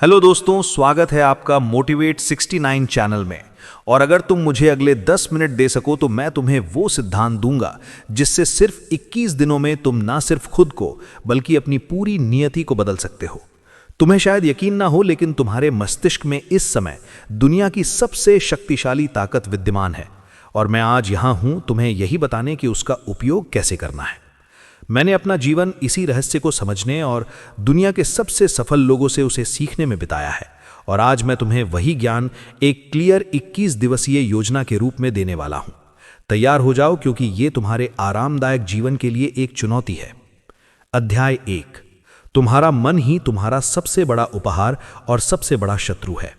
Hello दोस्तों, स्वागत है आपका मोटिवेट 69 चैनल में। और अगर तुम मुझे अगले 10 मिनट दे सको तो मैं तुम्हें वो सिद्धांत दूंगा जिससे सिर्फ 21 दिनों में तुम ना सिर्फ खुद को बल्कि अपनी पूरी नियति को बदल सकते हो। तुम्हें शायद यकीन ना हो, लेकिन तुम्हारे मस्तिष्क में इस समय दुनिया की सबसे शक्तिशाली ताकत विद्यमान है और मैं आज यहां हूं तुम्हें यही बताने कि उसका उपयोग कैसे करना है। मैंने अपना जीवन इसी रहस्य को समझने और दुनिया के सबसे सफल लोगों से उसे सीखने में बिताया है और आज मैं तुम्हें वही ज्ञान एक क्लियर 21 दिवसीय योजना के रूप में देने वाला हूं। तैयार हो जाओ, क्योंकि ये तुम्हारे आरामदायक जीवन के लिए एक चुनौती है। अध्याय 1। तुम्हारा मन ही तुम्हारा सबसे बड़ा उपहार और सबसे बड़ा शत्रु है।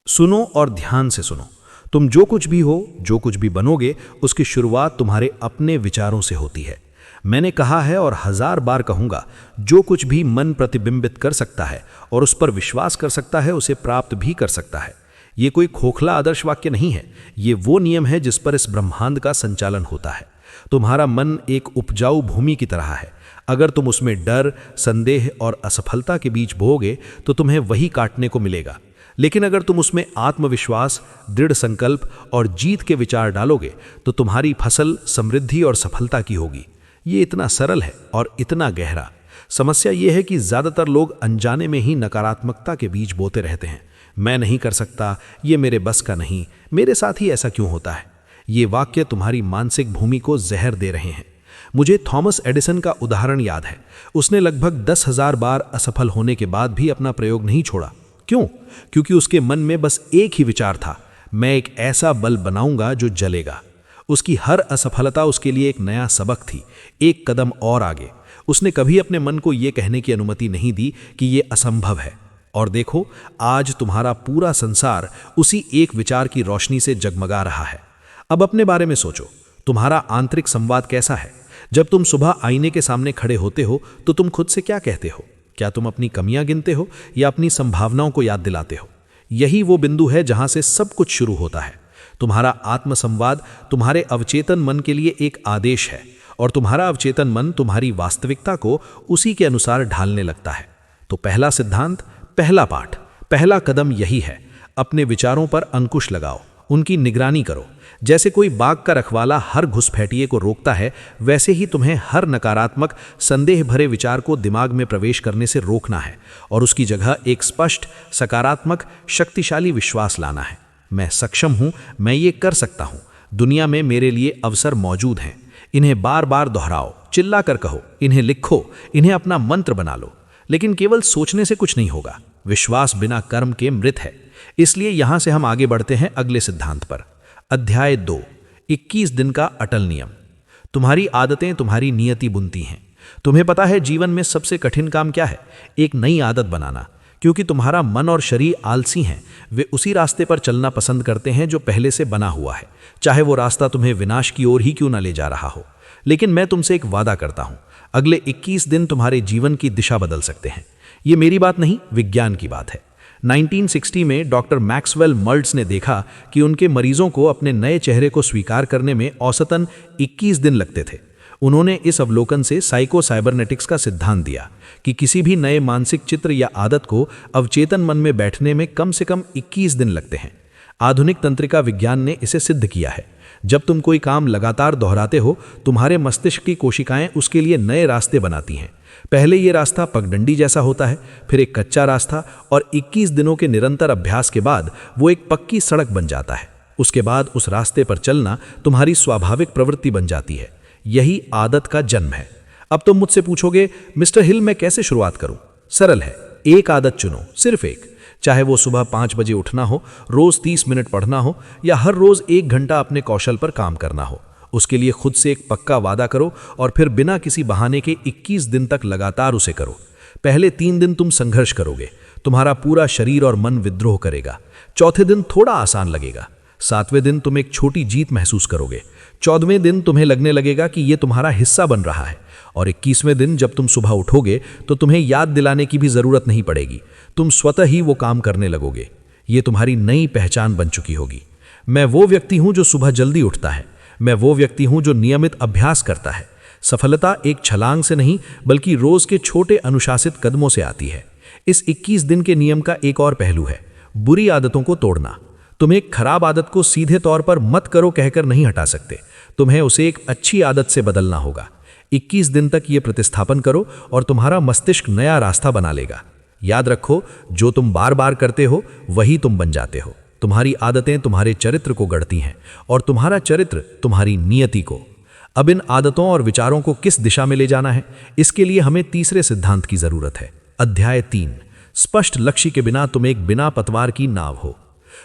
सुनो और ध्यान से सुनो। तुम जो कुछ भी हो, जो कुछ भी बनोगे, उसकी शुरुआत तुम्हारे अपने विचारों से होती है। मैंने कहा है और 1000 बार कहूंगा, जो कुछ भी मन प्रतिबिंबित कर सकता है और उस पर विश्वास कर सकता है, उसे प्राप्त भी कर सकता है। ये कोई खोखला आदर्श वाक्य नहीं है, ये वो नियम है जिस पर इस ब्रह्मांड का संचालन होता है। तुम्हारा मन एक उपजाऊ भूमि की तरह है। अगर तुम उसमें डर, संदेह और असफलता के बीज बोओगे तो तुम्हें वही काटने को मिलेगा। लेकिन अगर तुम उसमें आत्मविश्वास, दृढ़ संकल्प और जीत के विचार डालोगे तो तुम्हारी फसल समृद्धि और सफलता की होगी। ये इतना सरल है और इतना गहरा। समस्या ये है कि ज़्यादातर लोग अनजाने में ही नकारात्मकता के बीज बोते रहते हैं। मैं नहीं कर सकता, ये मेरे बस का नहीं, मेरे साथ ही ऐसा क्यों होता है। ये वाक्य तुम्हारी मानसिक भूमि को जहर दे रहे हैं। मुझे थॉमस एडिसन का उदाहरण याद है। उसने लगभग 10,000 बार असफल होने के बाद भी अपना प्रयोग नहीं छोड़ा। क्यों? क्योंकि उसके मन में बस एक ही विचार था, मैं एक ऐसा बल्ब बनाऊंगा जो जलेगा। उसकी हर असफलता उसके लिए एक नया सबक थी, एक कदम और आगे। उसने कभी अपने मन को यह कहने की अनुमति नहीं दी कि यह असंभव है। और देखो, आज तुम्हारा पूरा संसार उसी एक विचार की रोशनी से जगमगा रहा है। अब अपने बारे में सोचो, तुम्हारा आंतरिक संवाद कैसा है? जब तुम सुबह आईने के सामने खड़े होते हो तो तुम खुद से क्या कहते हो? क्या तुम अपनी कमियां गिनते हो या अपनी संभावनाओं को याद दिलाते हो? यही वो बिंदु है जहां से सब कुछ शुरू होता है। तुम्हारा आत्मसंवाद तुम्हारे अवचेतन मन के लिए एक आदेश है और तुम्हारा अवचेतन मन तुम्हारी वास्तविकता को उसी के अनुसार ढालने लगता है। तो पहला सिद्धांत, पहला पाठ, पहला कदम यही है, अपने विचारों पर अंकुश लगाओ, उनकी निगरानी करो। जैसे कोई बाग का रखवाला हर घुसपैठिए को रोकता है, वैसे ही तुम्हें हर नकारात्मक, संदेह भरे विचार को दिमाग में प्रवेश करने से रोकना है और उसकी जगह एक स्पष्ट, सकारात्मक, शक्तिशाली विश्वास लाना है। मैं सक्षम हूं, मैं ये कर सकता हूं, दुनिया में मेरे लिए अवसर मौजूद हैं। इन्हें बार बार दोहराओ, चिल्ला कर कहो, इन्हें लिखो, इन्हें अपना मंत्र बना लो। लेकिन केवल सोचने से कुछ नहीं होगा। विश्वास बिना कर्म के मृत है। इसलिए यहां से हम आगे बढ़ते हैं अगले सिद्धांत पर। अध्याय 2। 21 दिन का अटल नियम। तुम्हारी आदतें तुम्हारी नियति बुनती हैं। तुम्हें पता है जीवन में सबसे कठिन काम क्या है? एक नई आदत बनाना। क्योंकि तुम्हारा मन और शरीर आलसी हैं, वे उसी रास्ते पर चलना पसंद करते हैं जो पहले से बना हुआ है, चाहे वो रास्ता तुम्हें विनाश की ओर ही क्यों ना ले जा रहा हो। लेकिन मैं तुमसे एक वादा करता हूं, अगले 21 दिन तुम्हारे जीवन की दिशा बदल सकते हैं। ये मेरी बात नहीं, विज्ञान की बात है। 1960 में डॉक्टर मैक्सवेल मल्ट्स ने देखा कि उनके मरीजों को अपने नए चेहरे को स्वीकार करने में औसतन 21 दिन लगते थे। उन्होंने इस अवलोकन से साइको साइबरनेटिक्स का सिद्धांत दिया कि किसी भी नए मानसिक चित्र या आदत को अवचेतन मन में बैठने में कम से कम 21 दिन लगते हैं। आधुनिक तंत्रिका विज्ञान ने इसे सिद्ध किया है। जब तुम कोई काम लगातार दोहराते हो, तुम्हारे मस्तिष्क की कोशिकाएं उसके लिए नए रास्ते बनाती हैं। पहले ये रास्ता पगडंडी जैसा होता है, फिर एक कच्चा रास्ता, और 21 दिनों के निरंतर अभ्यास के बाद वो एक पक्की सड़क बन जाता है। उसके बाद उस रास्ते पर चलना तुम्हारी स्वाभाविक प्रवृत्ति बन जाती है। यही आदत का जन्म है। अब तुम मुझसे पूछोगे, मिस्टर हिल, मैं कैसे शुरुआत करूं? सरल है, एक आदत चुनो, सिर्फ एक। चाहे वो सुबह 5 बजे उठना हो, रोज 30 मिनट पढ़ना हो या हर रोज 1 घंटा अपने कौशल पर काम करना हो। उसके लिए खुद से एक पक्का वादा करो और फिर बिना किसी बहाने के 21 दिन तक लगातार उसे करो। पहले 3 दिन तुम संघर्ष करोगे, तुम्हारा पूरा शरीर और मन विद्रोह करेगा। चौथे दिन थोड़ा आसान लगेगा। 7वें दिन तुम एक छोटी जीत महसूस करोगे। 14वें दिन तुम्हें लगने लगेगा कि यह तुम्हारा हिस्सा बन रहा है। और 21वें दिन जब तुम सुबह उठोगे तो तुम्हें याद दिलाने की भी जरूरत नहीं पड़ेगी, तुम स्वतः ही वो काम करने लगोगे। ये तुम्हारी नई पहचान बन चुकी होगी। मैं वो व्यक्ति हूं जो सुबह जल्दी उठता है, मैं वो व्यक्ति हूं जो नियमित अभ्यास करता है। सफलता एक छलांग से नहीं बल्कि रोज के छोटे अनुशासित कदमों से आती है। इस 21 दिन के नियम का एक और पहलू है बुरी आदतों को तोड़ना। तुम एक खराब आदत को सीधे तौर पर मत करो कहकर नहीं हटा सकते, तुम्हें उसे एक अच्छी आदत से बदलना होगा। 21 दिन तक ये प्रतिस्थापन करो और तुम्हारा मस्तिष्क नया रास्ता बना लेगा। याद रखो, जो तुम बार बार करते हो वही तुम बन जाते हो। तुम्हारी आदतें तुम्हारे चरित्र को गढ़ती हैं और तुम्हारा चरित्र तुम्हारी नियति को। अब इन आदतों और विचारों को किस दिशा में ले जाना है, इसके लिए हमें तीसरे सिद्धांत की जरूरत है। अध्याय 3, स्पष्ट लक्ष्य के बिना तुम एक बिना पतवार की नाव हो।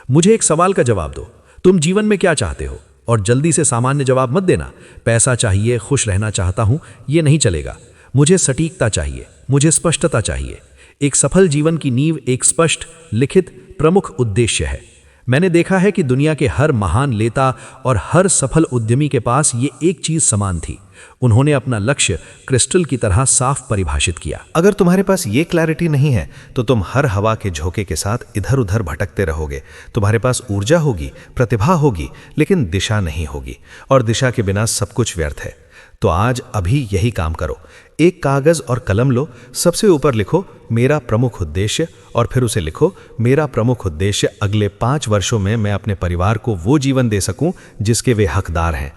मुझे एक सवाल का जवाब दो, तुम जीवन में क्या चाहते हो? और जल्दी से सामान्य जवाब मत देना। पैसा चाहिए, खुश रहना चाहता हूं, ये नहीं चलेगा। मुझे सटीकता चाहिए, मुझे स्पष्टता चाहिए। एक सफल जीवन की नींव एक स्पष्ट, लिखित, प्रमुख उद्देश्य है। मैंने देखा है कि दुनिया के हर महान नेता और हर सफल उद्यमी के पास ये एक चीज समान थी, उन्होंने अपना लक्ष्य क्रिस्टल की तरह साफ परिभाषित किया। अगर तुम्हारे पास ये क्लैरिटी नहीं है तो तुम हर हवा के झोंके के साथ इधर उधर भटकते रहोगे। तुम्हारे पास ऊर्जा होगी, प्रतिभा होगी, लेकिन दिशा नहीं होगी, और दिशा के बिना सब कुछ व्यर्थ है। तो आज अभी यही काम करो। एक कागज और कलम लो, सबसे ऊपर लिखो मेरा प्रमुख उद्देश्य, और फिर उसे लिखो मेरा प्रमुख उद्देश्य अगले 5 वर्षों में मैं अपने परिवार को वो जीवन दे सकूं जिसके वे हकदार हैं।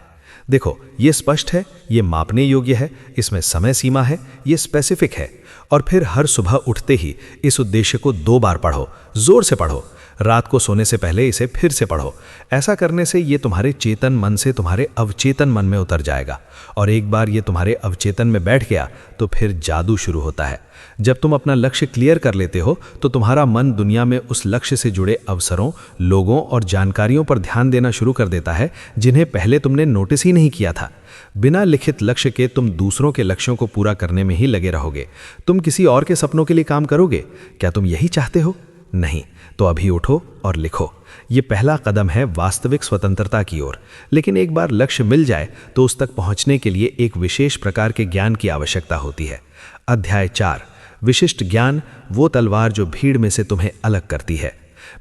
देखो, ये स्पष्ट है, ये मापने योग्य है, इसमें समय सीमा है, ये स्पेसिफिक है। और फिर हर सुबह उठते ही इस उद्देश्य को 2 बार पढ़ो, जोर से पढ़ो। रात को सोने से पहले इसे फिर से पढ़ो। ऐसा करने से ये तुम्हारे चेतन मन से तुम्हारे अवचेतन मन में उतर जाएगा, और एक बार ये तुम्हारे अवचेतन में बैठ गया तो फिर जादू शुरू होता है। जब तुम अपना लक्ष्य क्लियर कर लेते हो तो तुम्हारा मन दुनिया में उस लक्ष्य से जुड़े अवसरों, लोगों और जानकारियों पर ध्यान देना शुरू कर देता है जिन्हें पहले तुमने नोटिस ही नहीं किया था। बिना लिखित लक्ष्य के तुम दूसरों के लक्ष्यों को पूरा करने में ही लगे रहोगे। तुम किसी और के सपनों के लिए काम करोगे? क्या तुम यही चाहते हो? नहीं। तो अभी उठो और लिखो। ये पहला कदम है वास्तविक स्वतंत्रता की ओर। लेकिन एक बार लक्ष्य मिल जाए तो उस तक पहुंचने के लिए एक विशेष प्रकार के ज्ञान की आवश्यकता होती है। अध्याय 4, विशिष्ट ज्ञान, वो तलवार जो भीड़ में से तुम्हें अलग करती है।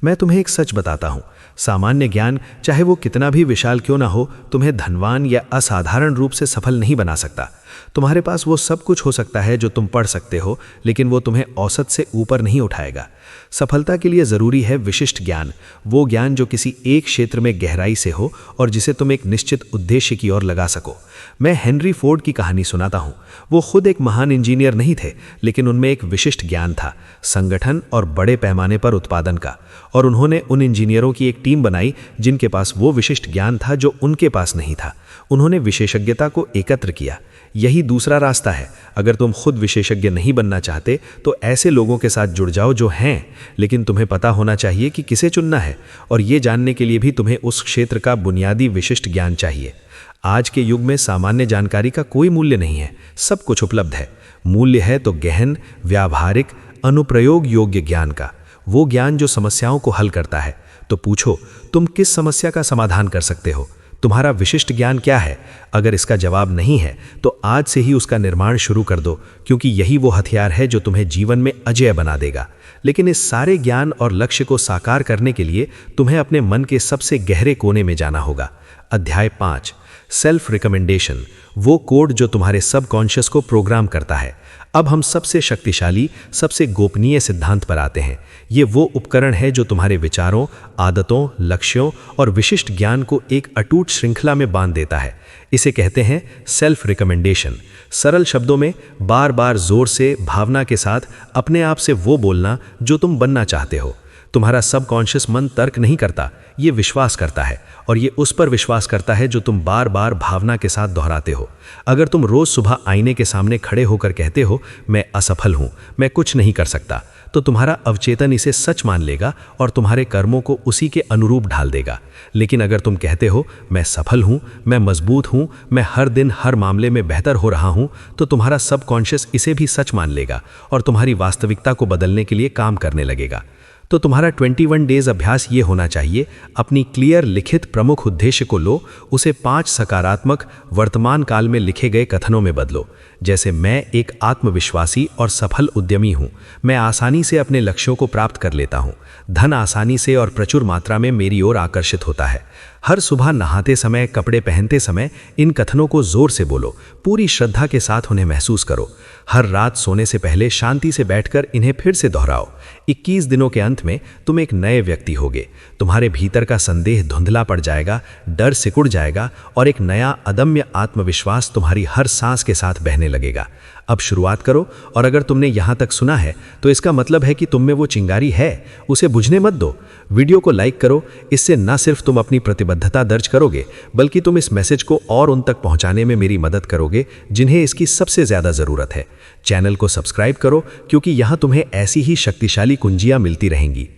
मैं तुम्हें एक सच बताता हूं, सामान्य ज्ञान चाहे वो कितना भी विशाल क्यों ना हो, तुम्हें धनवान या असाधारण रूप से सफल नहीं बना सकता। तुम्हारे पास वो सब कुछ हो सकता है जो तुम पढ़ सकते हो, लेकिन वो तुम्हें औसत से ऊपर नहीं उठाएगा। सफलता के लिए जरूरी है विशिष्ट ज्ञान, वो ज्ञान जो किसी एक क्षेत्र में गहराई से हो और जिसे तुम एक निश्चित उद्देश्य की ओर लगा सको। मैं हेनरी फोर्ड की कहानी सुनाता हूँ। वो खुद एक महान इंजीनियर नहीं थे, लेकिन उनमें एक विशिष्ट ज्ञान था, संगठन और बड़े पैमाने पर उत्पादन का। और उन्होंने उन इंजीनियरों की एक टीम बनाई जिनके पास वो विशिष्ट ज्ञान था जो उनके पास नहीं था। उन्होंने विशेषज्ञता को एकत्र किया। यही दूसरा रास्ता है। अगर तुम खुद विशेषज्ञ नहीं बनना चाहते तो ऐसे लोगों के साथ जुड़ जाओ जो हैं, लेकिन तुम्हें पता होना चाहिए कि किसे चुनना है, और ये जानने के लिए भी तुम्हें उस क्षेत्र का बुनियादी विशिष्ट ज्ञान चाहिए। आज के युग में सामान्य जानकारी का कोई मूल्य नहीं है, सब कुछ उपलब्ध है। मूल्य है तो गहन, व्यावहारिक, अनुप्रयोग योग्य ज्ञान का, वो ज्ञान जो समस्याओं को हल करता है। तो पूछो, तुम किस समस्या का समाधान कर सकते हो? तुम्हारा विशिष्ट ज्ञान क्या है? अगर इसका जवाब नहीं है तो आज से ही उसका निर्माण शुरू कर दो, क्योंकि यही वो हथियार है जो तुम्हें जीवन में अजेय बना देगा। लेकिन इस सारे ज्ञान और लक्ष्य को साकार करने के लिए तुम्हें अपने मन के सबसे गहरे कोने में जाना होगा। अध्याय 5, सेल्फ रिकमेंडेशन, वो कोड जो तुम्हारे सबकॉन्शियस को प्रोग्राम करता है। अब हम सबसे शक्तिशाली, सबसे गोपनीय सिद्धांत पर आते हैं। ये वो उपकरण है जो तुम्हारे विचारों, आदतों, लक्ष्यों और विशिष्ट ज्ञान को एक अटूट श्रृंखला में बांध देता है। इसे कहते हैं सेल्फ रिकमेंडेशन। सरल शब्दों में बार बार जोर से, भावना के साथ अपने आप से वो बोलना जो तुम बनना चाहते हो। तुम्हारा सबकॉन्शियस मन तर्क नहीं करता, ये विश्वास करता है, और ये उस पर विश्वास करता है जो तुम बार बार भावना के साथ दोहराते हो। अगर तुम रोज सुबह आईने के सामने खड़े होकर कहते हो मैं असफल हूं, मैं कुछ नहीं कर सकता, तो तुम्हारा अवचेतन इसे सच मान लेगा और तुम्हारे कर्मों को उसी के अनुरूप ढाल देगा। लेकिन अगर तुम कहते हो मैं सफल हूं, मैं मजबूत हूं, मैं हर दिन हर मामले में बेहतर हो रहा हूं, तो तुम्हारा सबकॉन्शियस इसे भी सच मान लेगा और तुम्हारी वास्तविकता को बदलने के लिए काम करने लगेगा। तो तुम्हारा 21 डेज अभ्यास ये होना चाहिए, अपनी क्लियर लिखित प्रमुख उद्देश्य को लो, उसे 5 सकारात्मक वर्तमान काल में लिखे गए कथनों में बदलो। जैसे मैं एक आत्मविश्वासी और सफल उद्यमी हूँ। मैं आसानी से अपने लक्ष्यों को प्राप्त कर लेता हूँ। धन आसानी से और प्रचुर मात्रा में मेरी ओर आकर्षित होता है। हर सुबह नहाते समय, कपड़े पहनते समय इन कथनों को जोर से बोलो, पूरी श्रद्धा के साथ उन्हें महसूस करो। हर रात सोने से पहले शांति से बैठकर इन्हें फिर से दोहराओ। 21 दिनों के अंत में तुम एक नए व्यक्ति होगे। तुम्हारे भीतर का संदेह धुंधला पड़ जाएगा, डर सिकुड़ जाएगा और एक नया अदम्य आत्मविश्वास तुम्हारी हर सांस के साथ बहने लगेगा। अब शुरुआत करो, और अगर तुमने यहाँ तक सुना है तो इसका मतलब है कि तुम में वो चिंगारी है, उसे बुझने मत दो। वीडियो को लाइक करो। इससे न सिर्फ तुम अपनी प्रतिबद्धता दर्ज करोगे, बल्कि तुम इस मैसेज को और उन तक पहुँचाने में मेरी मदद करोगे जिन्हें इसकी सबसे ज़्यादा ज़रूरत है। चैनल को सब्सक्राइब करो, क्योंकि यहाँ तुम्हें ऐसी ही शक्तिशाली कुंजियाँ मिलती रहेंगी।